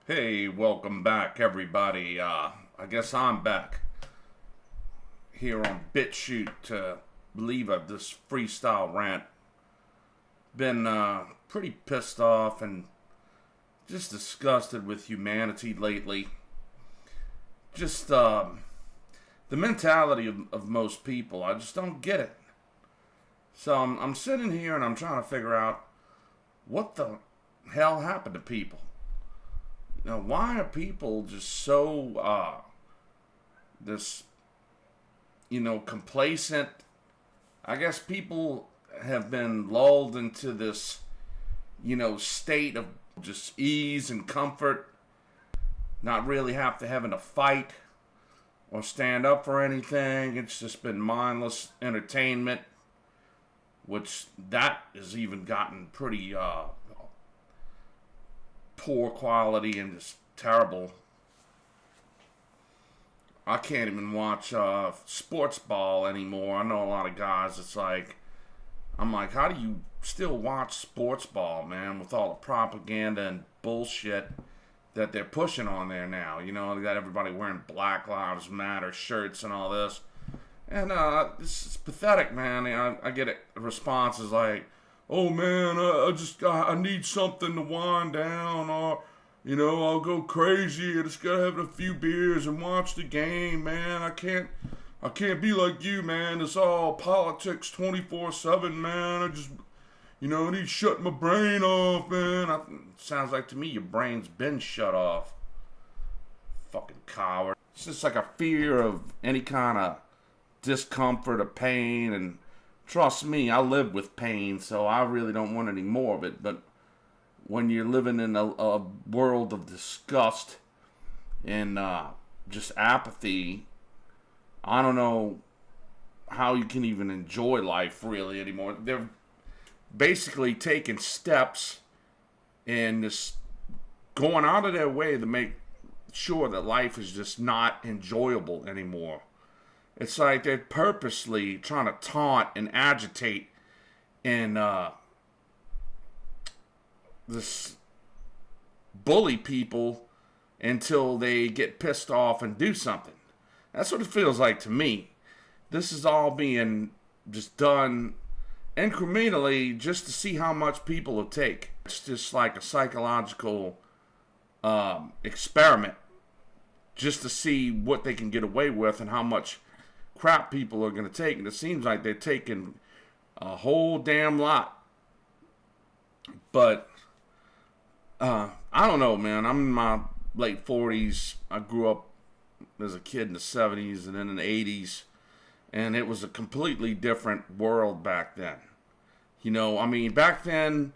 Hey, welcome back, everybody. I guess I'm back here on BitChute to leave this freestyle rant. Been pretty pissed off and just disgusted with humanity lately. Just the mentality of most people. I just don't get it. So I'm sitting here and I'm trying to figure out what the hell happened to people. Now, why are people just so this complacent? I guess people have been lulled into this state of just ease and comfort, not really having to fight or stand up for anything. It's just been mindless entertainment, which that has even gotten pretty poor quality and just terrible. I can't even watch sports ball anymore. I know a lot of guys, I'm like, how do you still watch sports ball, man, with all the propaganda and bullshit that they're pushing on there now? They got everybody wearing Black Lives Matter shirts and all this. And this is pathetic, man. I get responses like, oh man, I need something to wind down, or I'll go crazy. I just gotta have a few beers and watch the game, man. I can't be like you, man. It's all politics 24/7, man. I just I need to shut my brain off, man. Sounds like to me your brain's been shut off. Fucking coward. It's just like a fear of any kind of discomfort or pain, and trust me, I live with pain, so I really don't want any more of it. But when you're living in a world of disgust and just apathy, I don't know how you can even enjoy life really anymore. They're basically taking steps and just going out of their way to make sure that life is just not enjoyable anymore. It's like they're purposely trying to taunt and agitate and this bully people until they get pissed off and do something. That's what it feels like to me. This is all being just done incrementally just to see how much people will take. It's just like a psychological experiment just to see what they can get away with and how much crap people are going to take. And it seems like they're taking a whole damn lot. But I don't know, man. I'm in my late 40s. I grew up as a kid in the 70s and then in the 80s. And it was a completely different world back then. Back then,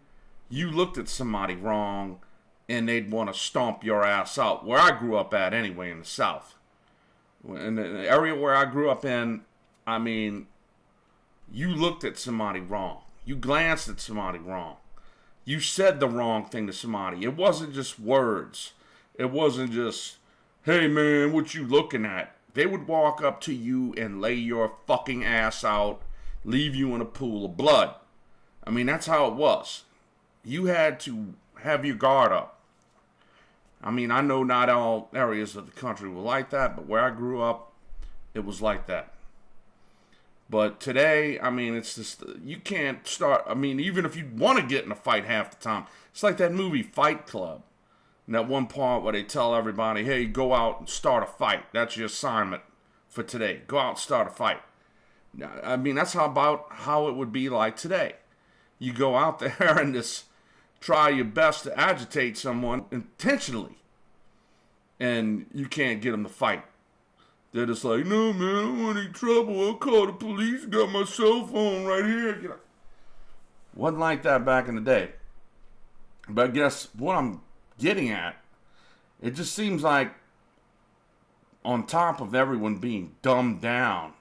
you looked at somebody wrong and they'd want to stomp your ass out. Where I grew up at anyway, in the South. In the area where I grew up in, you looked at somebody wrong. You glanced at somebody wrong. You said the wrong thing to somebody. It wasn't just words. It wasn't just, hey man, what you looking at? They would walk up to you and lay your fucking ass out, leave you in a pool of blood. That's how it was. You had to have your guard up. I know not all areas of the country were like that, but where I grew up, it was like that. But today, it's just, you can't start, even if you want to get in a fight half the time, it's like that movie Fight Club. And that one part where they tell everybody, hey, go out and start a fight. That's your assignment for today. Go out and start a fight. That's about how it would be like today. You go out there and just try your best to agitate someone intentionally, and you can't get them to fight. They're just like, no man, I don't want any trouble. I'll call the police. Got my cell phone right here. Wasn't like that back in the day. But I guess what I'm getting at, it just seems like on top of everyone being dumbed down,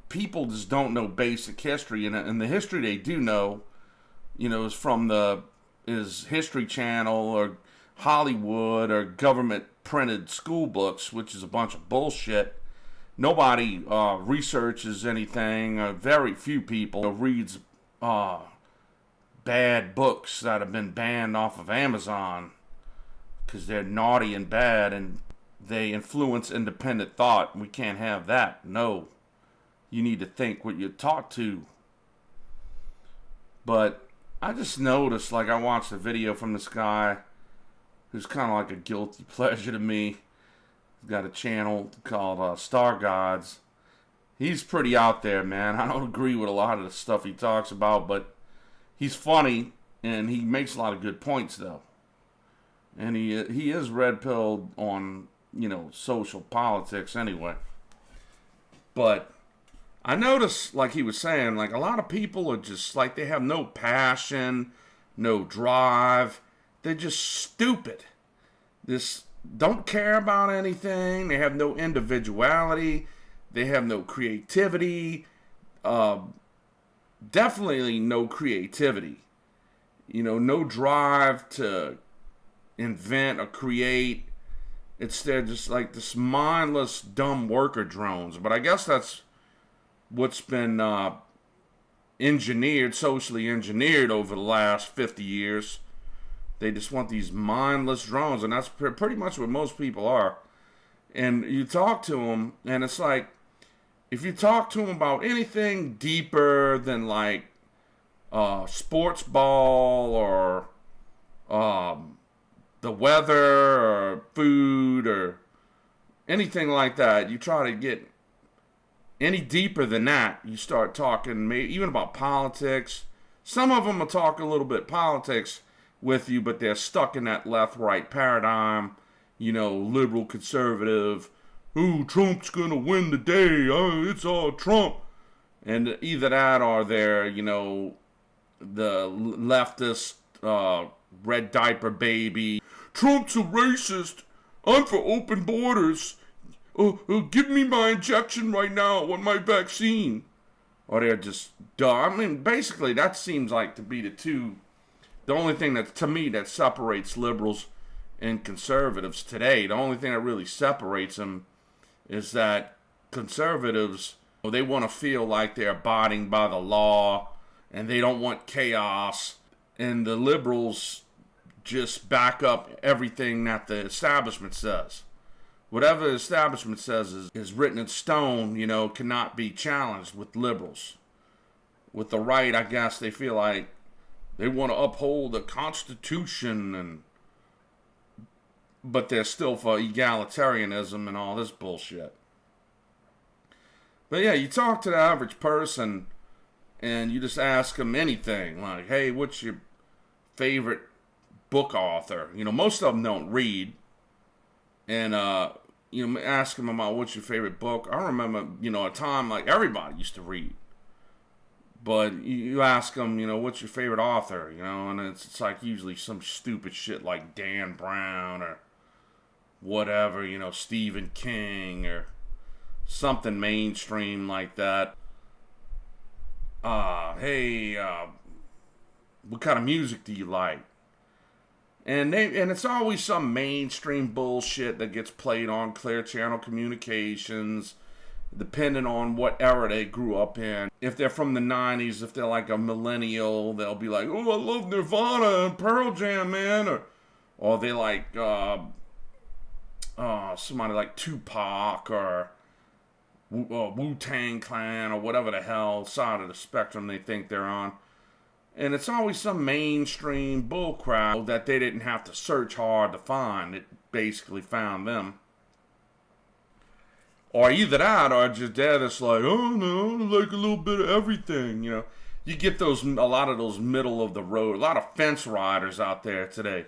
people just don't know basic history, and the history they do know, is from is History Channel or Hollywood or government printed school books, which is a bunch of bullshit. Nobody researches anything. Very few people reads bad books that have been banned off of Amazon because they're naughty and bad and they influence independent thought. We can't have that. No. You need to think what you're taught to. But I just noticed, like, I watched a video from this guy who's kind of like a guilty pleasure to me. He's got a channel called Star Gods. He's pretty out there, man. I don't agree with a lot of the stuff he talks about, but he's funny, and he makes a lot of good points, though. And he is red-pilled on, social politics anyway. But I noticed, like he was saying, like a lot of people are just like they have no passion, no drive. They're just stupid. This don't care about anything. They have no individuality. They have no creativity. Definitely no creativity. No drive to invent or create. They're just like this mindless, dumb worker drones. But I guess that's what's been socially engineered over the last 50 years. They just want these mindless drones, and that's pretty much what most people are. And you talk to them, and it's like, if you talk to them about anything deeper than like sports ball or the weather or food or anything like that, you try to get any deeper than that, you start talking maybe even about politics. Some of them will talk a little bit politics with you, but they're stuck in that left-right paradigm, liberal, conservative. Ooh, Trump's gonna win the day. Oh, it's all Trump. And either that or they're, the leftist red diaper baby. Trump's a racist. I'm for open borders. Give me my injection right now. I want my vaccine. Or they're just dumb. I mean, basically, that seems like to be the only thing that, to me, that separates liberals and conservatives today. The only thing that really separates them is that conservatives, they want to feel like they're abiding by the law and they don't want chaos. And the liberals just back up everything that the establishment says. Whatever the establishment says is written in stone, cannot be challenged with liberals. With the right, I guess they feel like they want to uphold the Constitution, but they're still for egalitarianism and all this bullshit. But yeah, you talk to the average person and you just ask them anything, like, hey, what's your favorite book author? Most of them don't read. And, ask them about what's your favorite book. I remember, a time like everybody used to read. But you ask them, what's your favorite author? And it's like usually some stupid shit like Dan Brown or whatever, Stephen King or something mainstream like that. Hey, what kind of music do you like? And it's always some mainstream bullshit that gets played on Clear Channel Communications, depending on what era they grew up in. If they're from the 90s, if they're like a millennial, they'll be like, oh, I love Nirvana and Pearl Jam, man. Or they like somebody like Tupac or Wu-Tang Clan or whatever the hell side of the spectrum they think they're on. And it's always some mainstream bullcrap that they didn't have to search hard to find. It basically found them. Or either that, or just dad that's like, oh no, I like a little bit of everything, You get a lot of those middle of the road, a lot of fence riders out there today.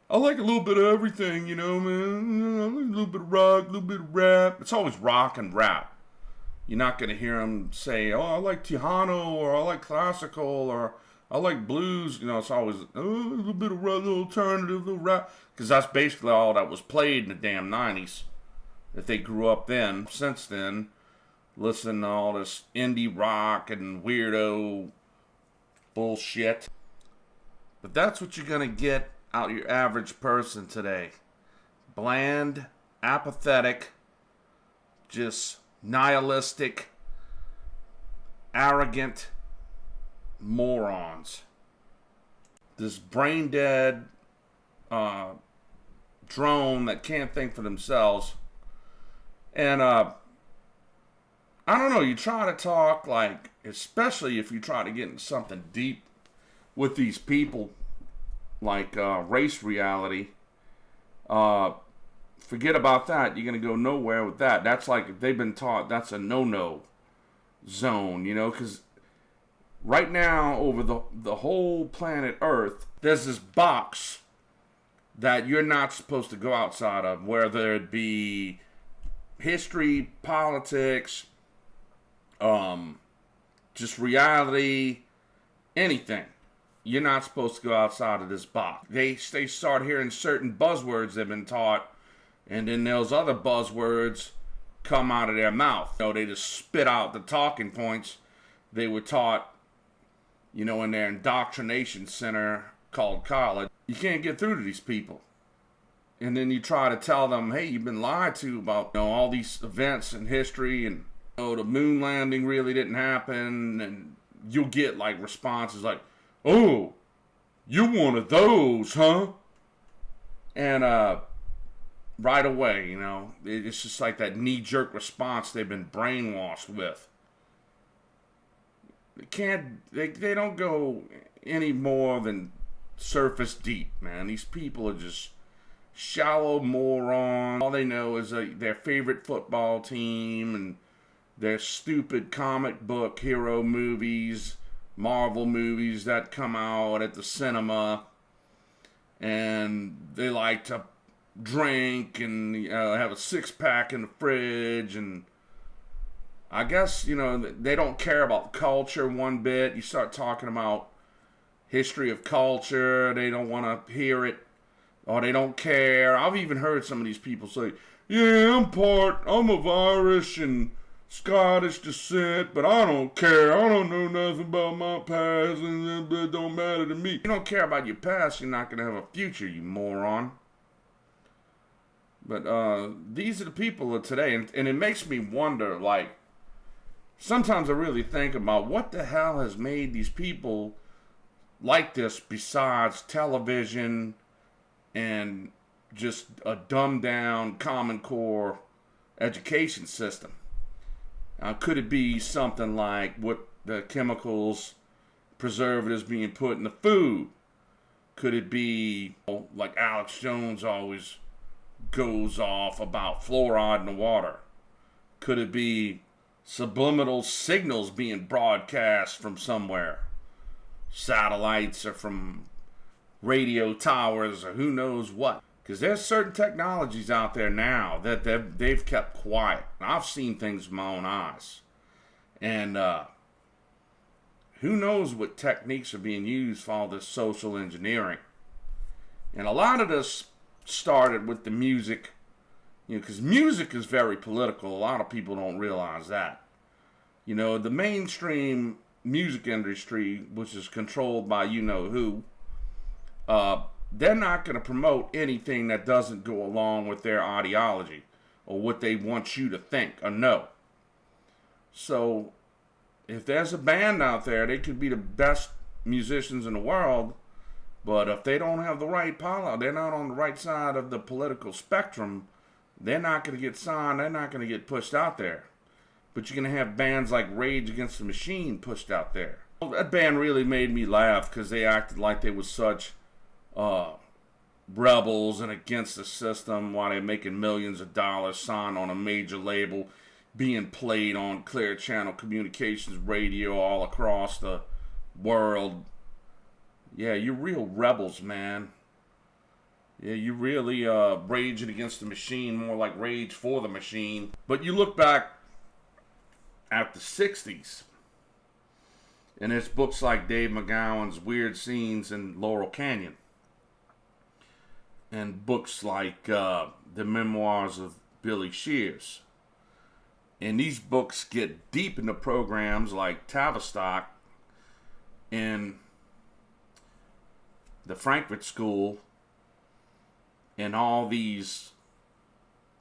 I like a little bit of everything, man. I like a little bit of rock, a little bit of rap. It's always rock and rap. You're not going to hear them say, oh, I like Tejano, or I like classical, or I like blues. It's always a little bit of rock, little alternative, little rap. Because that's basically all that was played in the damn 90s. If they grew up then, since then, listening to all this indie rock and weirdo bullshit. But that's what you're going to get out of your average person today. Bland, apathetic, just nihilistic, arrogant morons. This brain dead drone that can't think for themselves. And I don't know, you try to talk, like, especially if you try to get into something deep with these people, like race reality, forget about that. You're going to go nowhere with that. That's like, if they've been taught, that's a no-no zone, you know, because right now, over the whole planet Earth, there's this box that you're not supposed to go outside of, whether it be history, politics, just reality, anything. You're not supposed to go outside of this box. They start hearing certain buzzwords they've been taught, and then those other buzzwords come out of their mouth. You know, they just spit out the talking points they were taught, you know, in their indoctrination center called college. You can't get through to these people. And then you try to tell them, hey, you've been lied to about, you know, all these events in history, and, you know, the moon landing really didn't happen, and you'll get like responses like, oh, you're one of those, huh? And right away, you know, it's just like that knee-jerk response they've been brainwashed with. They don't go any more than surface deep, man. These people are just shallow morons. All they know is their favorite football team and their stupid comic book hero movies, Marvel movies that come out at the cinema, and they like to drink and have a six-pack in the fridge, and I guess, you know, they don't care about culture one bit. You start talking about history of culture, they don't want to hear it, or they don't care. I've even heard some of these people say, yeah, I'm of Irish and Scottish descent, but I don't care. I don't know nothing about my past, and it don't matter to me. You don't care about your past, you're not going to have a future, you moron. But these are the people of today, and it makes me wonder, like, sometimes I really think about what the hell has made these people like this besides television and just a dumbed down Common Core education system. Could it be something like what the chemicals, preservatives being put in the food? Could it be, like Alex Jones always goes off about fluoride in the water? Could it be subliminal signals being broadcast from somewhere? Satellites or from radio towers or who knows what? Because there's certain technologies out there now that they've kept quiet. I've seen things with my own eyes. And who knows what techniques are being used for all this social engineering. And a lot of this started with the music, you know, because music is very political. A lot of people don't realize that. You know, the mainstream music industry, which is controlled by you-know-who, they're not going to promote anything that doesn't go along with their ideology or what they want you to think or know. So if there's a band out there, they could be the best musicians in the world, but if they don't have the right power, they're not on the right side of the political spectrum, they're not going to get signed, they're not going to get pushed out there. But you're going to have bands like Rage Against the Machine pushed out there. Well, that band really made me laugh because they acted like they were such rebels and against the system while they're making millions of dollars, signed on a major label, being played on Clear Channel Communications radio all across the world. Yeah, you're real rebels, man. Yeah, you really raging against the machine, more like Rage for the Machine. But you look back at the 60s, and there's books like Dave McGowan's Weird Scenes in Laurel Canyon, and books like the Memoirs of Billy Shears. And these books get deep into programs like Tavistock and the Frankfurt School and all these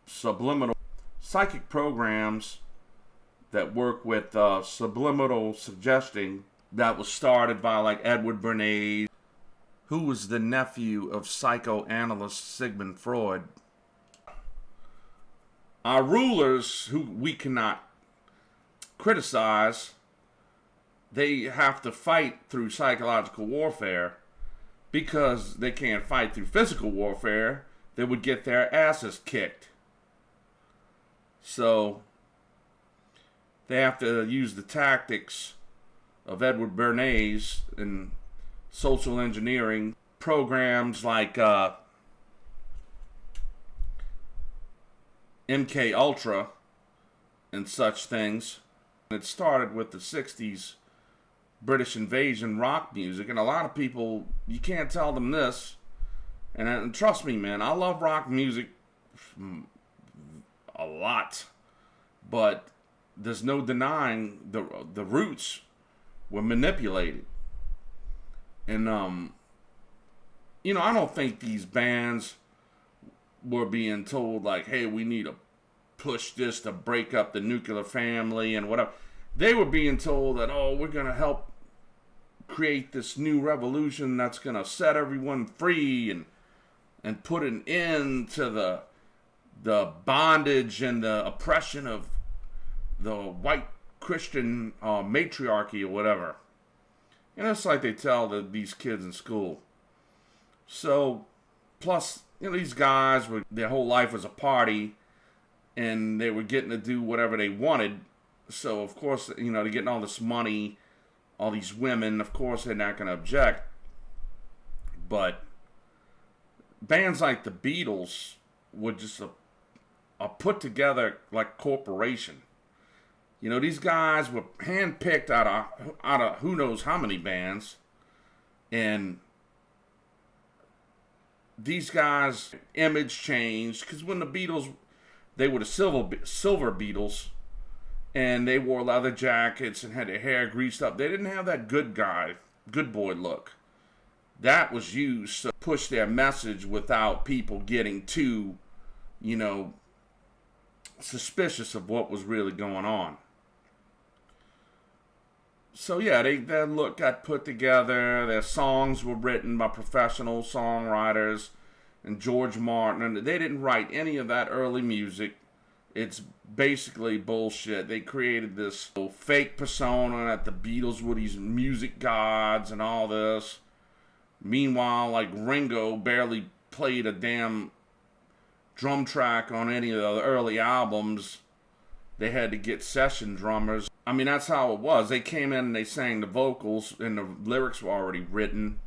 subliminal psychic programs that work with subliminal suggesting that was started by like Edward Bernays, who was the nephew of psychoanalyst Sigmund Freud. Our rulers, who we cannot criticize, they have to fight through psychological warfare, because they can't fight through physical warfare. They would get their asses kicked. So they have to use the tactics of Edward Bernays and social engineering programs like MK Ultra and such things. It started with the 60s British invasion rock music, and a lot of people, you can't tell them this, and trust me, man, I love rock music a lot, but there's no denying the roots were manipulated. And I don't think these bands were being told like, hey, we need to push this to break up the nuclear family and whatever. They were being told that, oh, we're going to help create this new revolution that's going to set everyone free and put an end to the bondage and the oppression of the white Christian matriarchy or whatever. And it's like they tell these kids in school. So, plus, these guys, their whole life was a party, and they were getting to do whatever they wanted. So, of course, they're getting all this money, all these women. Of course, they're not going to object. But bands like the Beatles were just a put together like corporation. These guys were handpicked out of who knows how many bands, and these guys' image changed, because when the Beatles, they were the silver Beatles, and they wore leather jackets and had their hair greased up. They didn't have that good boy look. That was used to push their message without people getting too, suspicious of what was really going on. So yeah, their look got put together. Their songs were written by professional songwriters and George Martin. And they didn't write any of that early music. It's basically bullshit. They created this fake persona that the Beatles were these music gods and all this. Meanwhile, like Ringo barely played a damn drum track on any of the early albums. They had to get session drummers. I mean, that's how it was. They came in and they sang the vocals, and the lyrics were already written.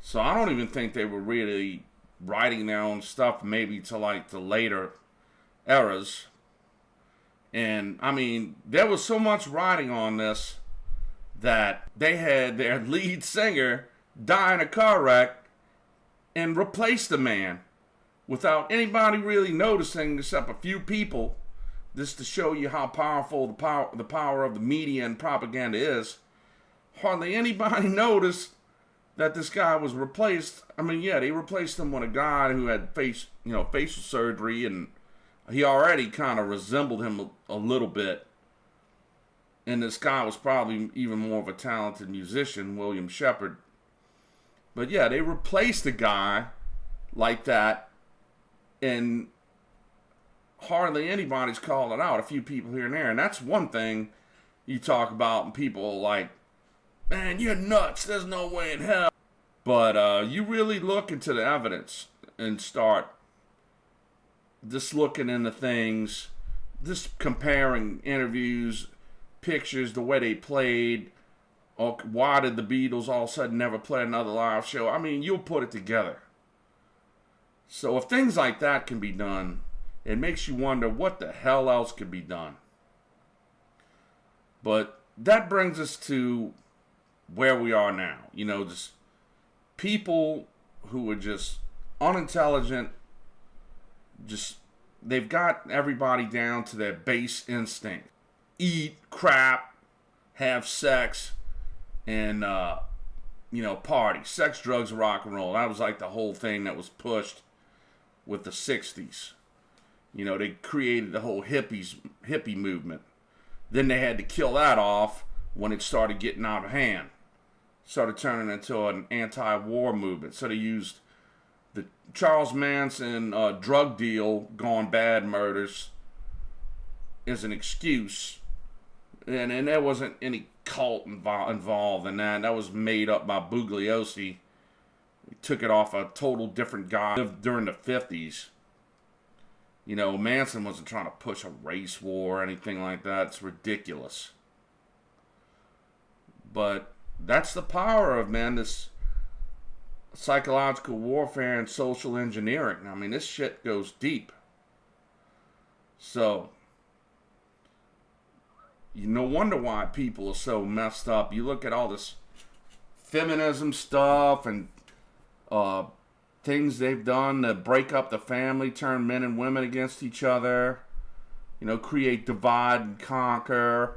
So I don't even think they were really writing their own stuff, maybe to like the later eras. And I mean, there was so much writing on this that they had their lead singer die in a car wreck and replace the man without anybody really noticing, except a few people. Just to show you how powerful the power of the media and propaganda is. Hardly anybody noticed that this guy was replaced. I mean, yeah, they replaced him with a guy who had facial surgery, and he already kind of resembled him a little bit. And this guy was probably even more of a talented musician, William Shepard. But yeah, they replaced a guy like that, and hardly anybody's calling out. A few people here and there. And that's one thing you talk about, and people are like, man, you're nuts. There's no way in hell. But you really look into the evidence and start just looking into things, just comparing interviews, pictures, the way they played, or why did the Beatles all of a sudden never play another live show? I mean, you'll put it together. So if things like that can be done, it makes you wonder what the hell else could be done. But that brings us to where we are now. Just people who are just unintelligent, they've got everybody down to their base instinct. Eat crap, have sex, and, party. Sex, drugs, rock and roll. That was like the whole thing that was pushed with the 60s. They created the whole hippie movement. Then they had to kill that off when it started getting out of hand. started turning into an anti-war movement. So they used the Charles Manson drug deal gone bad murders as an excuse. And there wasn't any cult involved in that. That was made up by Bugliosi. He took it off a total different guy during the 50s. You know, Manson wasn't trying to push a race war or anything like that. It's ridiculous. But that's the power of, man, this psychological warfare and social engineering. I mean, this shit goes deep. So, no wonder why people are so messed up. You look at all this feminism stuff and things they've done to break up the family, turn men and women against each other, you know, create divide and conquer.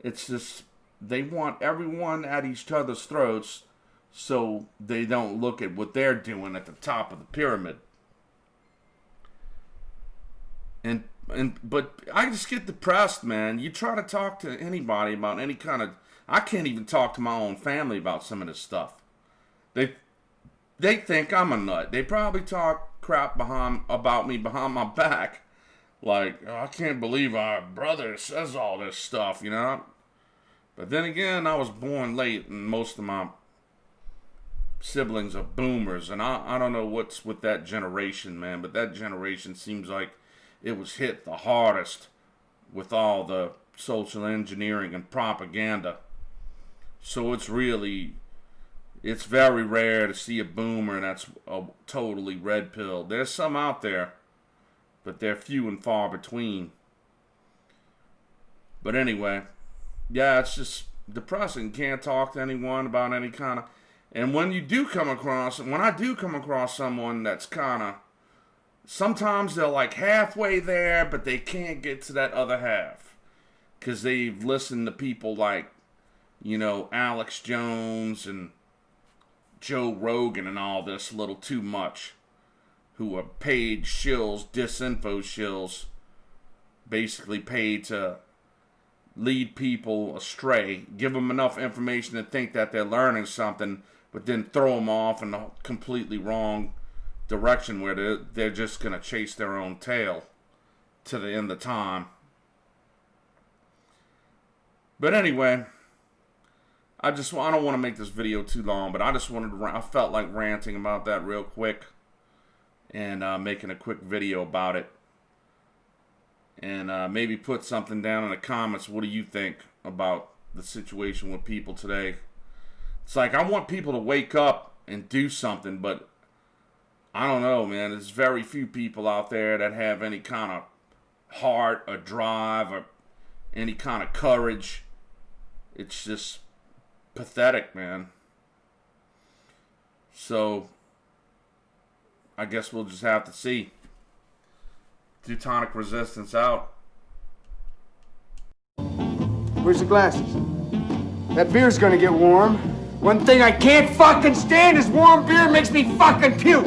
It's just, they want everyone at each other's throats so they don't look at what they're doing at the top of the pyramid. But I just get depressed, man. You try to talk to anybody about any kind of... I can't even talk to my own family about some of this stuff. They think I'm a nut. They probably talk crap about me behind my back. Like, oh, I can't believe our brother says all this stuff, you know? But then again, I was born late, and most of my siblings are boomers. And I don't know what's with that generation, man. But that generation seems like it was hit the hardest with all the social engineering and propaganda. So it's very rare to see a boomer that's a totally red pill. There's some out there, but they're few and far between. But anyway, yeah, it's just depressing. Can't talk to anyone about any kind of... And when I do come across someone that's kind of... Sometimes they're like halfway there, but they can't get to that other half. Because they've listened to people like, you know, Alex Jones and Joe Rogan and all this a little too much. Who are paid shills, disinfo shills. Basically paid to lead people astray. Give them enough information to think that they're learning something, but then throw them off in a completely wrong direction where they're just going to chase their own tail to the end of time. But anyway, I don't want to make this video too long, but I felt like ranting about that real quick and making a quick video about it. And maybe put something down in the comments. What do you think about the situation with people today? It's like, I want people to wake up and do something, but I don't know, man. There's very few people out there that have any kind of heart or drive or any kind of courage. It's just pathetic, man. So, I guess we'll just have to see. Teutonic Resistance out. Where's the glasses? That beer's gonna get warm. One thing I can't fucking stand is warm beer. Makes me fucking puke.